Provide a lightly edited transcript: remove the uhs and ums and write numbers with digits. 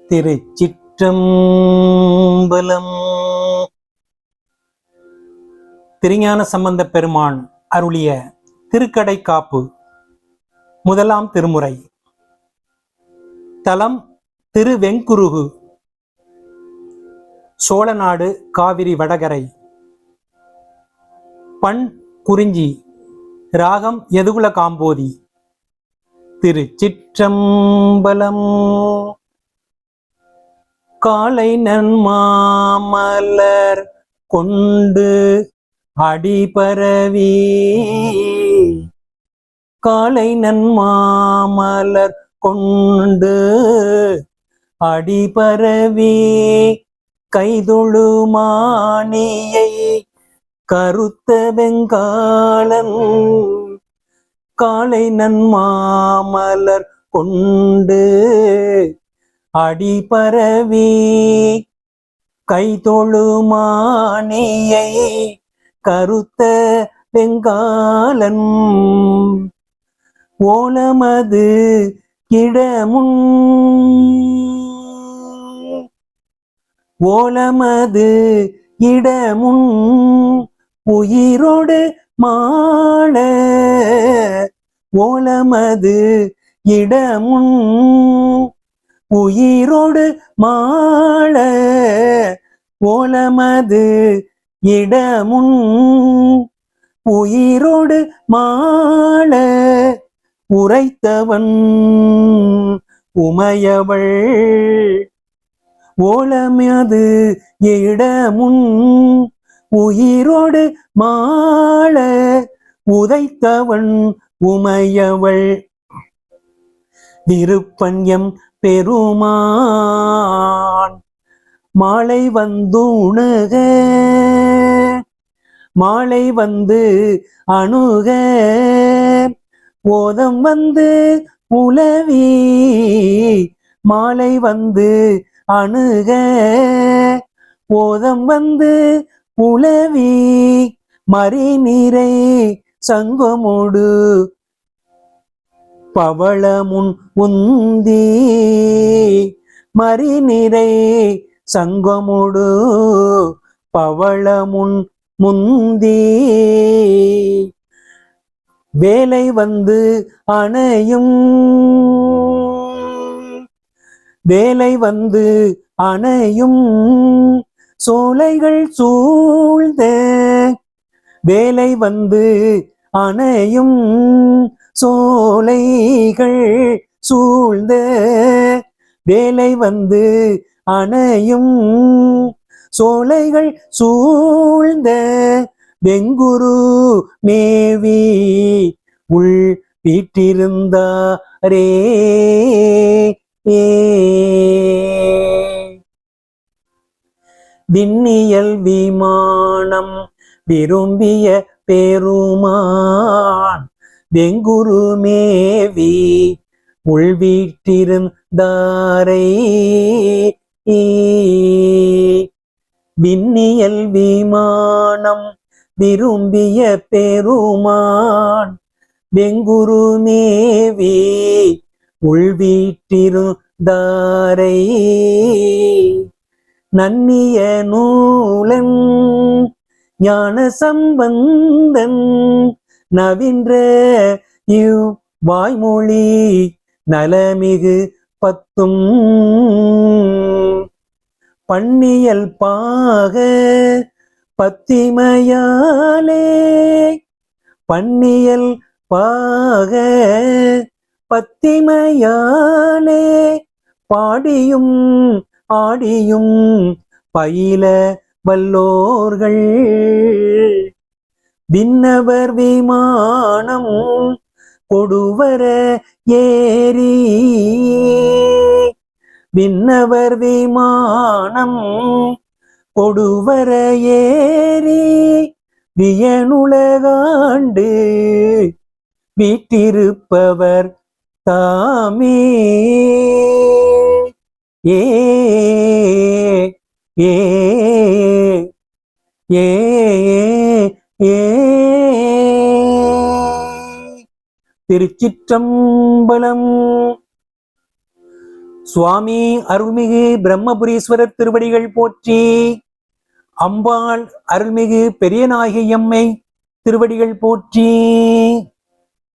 திருச்சிற்றம்பலம். திருஞான சம்பந்தப் பெருமான் அருளிய திருக்கடைக்காப்பு முதலாம் திருமுறை. தலம் திருவெங்குருகு, சோழநாடு, காவிரி வடகரை. பண் குறிஞ்சி, ராகம் யதுகுல காம்போதி. திருச்சிற்றம்பலம். காலை நன்மாமலர் கொண்டு அடிபரவி, காலை நன்மாமலர் கொண்டு அடிபரவி, கைதொழு மாணியை கருத்த வெங்காளன், காலை நன்மாமலர் கொண்டு அடிபரவி, கைதொழு மாணியை கருத்த வெங்காளன், ஓலமது இடமுன், ஓலமது இடமுன் உயிரோடு மாள, ஓலமது இடமுன் உயிரோடு மாள, ஓலமது இடமுன் உயிரோடு மாள, உரைத்தவன் உமையவள், ஓலமது இடமுன் உயிரோடு மாள, உதைத்தவன் உமையவள், திருப்பன்யம் பெருமான் மாலை வந்து உணுக, மாலை வந்து அணுக, ஓதம் வந்து உலவி, மாலை வந்து அணுக, ஓதம் வந்து உலவி, மறிநீரை சங்கமோடு பவளமுன் உந்தி, மறிநிறை சங்கமோடு பவளமுன் முந்தி, வேலை வந்து அணையும், வேலை வந்து அணையும் சோலைகள் சூழ்ந்த, வேலை வந்து அணையும் சோலைகள் சூழ்ந்த, வேலை வந்து அணையும் சோலைகள் சூழ்ந்த, வெங்குரு மேவி உள் வீற்றிருந்தாரே. விண்ணியல் விமானம் விரும்பிய பெருமான், வெங்குரு மேவி உள்வீற்றிருந்தாரை, விண்ணியல் விமானம் விரும்பிய பெருமான், வெங்குரு மேவி உள்வீற்றிருந்தாரை, நன்னிய நூலன் ஞான சம்பந்தன் நவின்ற இவ் வாய்மொழி நலமிகு பத்தும், பன்னியல் பாக பத்திமையாலே, பன்னியல் பாக பத்திமையாலே, பாடியும் ஆடியும் பயில வல்லோர்கள், விண்ணவர் விமானம் கொடுவர ஏறி, விண்ணவர் விமானம் கொடுவர ஏறி, வியனுலகாண்டு வீற்றிருப்பவர் தாமே. ஏ ஏ ஏ ஏ. திருச்சிற்றம்பலம். சுவாமி அருள்மிகு பிரம்மபுரீஸ்வரர் திருவடிகள் போற்றி. அம்பாள் அருள்மிகு பெரியநாயகி அம்மை திருவடிகள் போற்றி.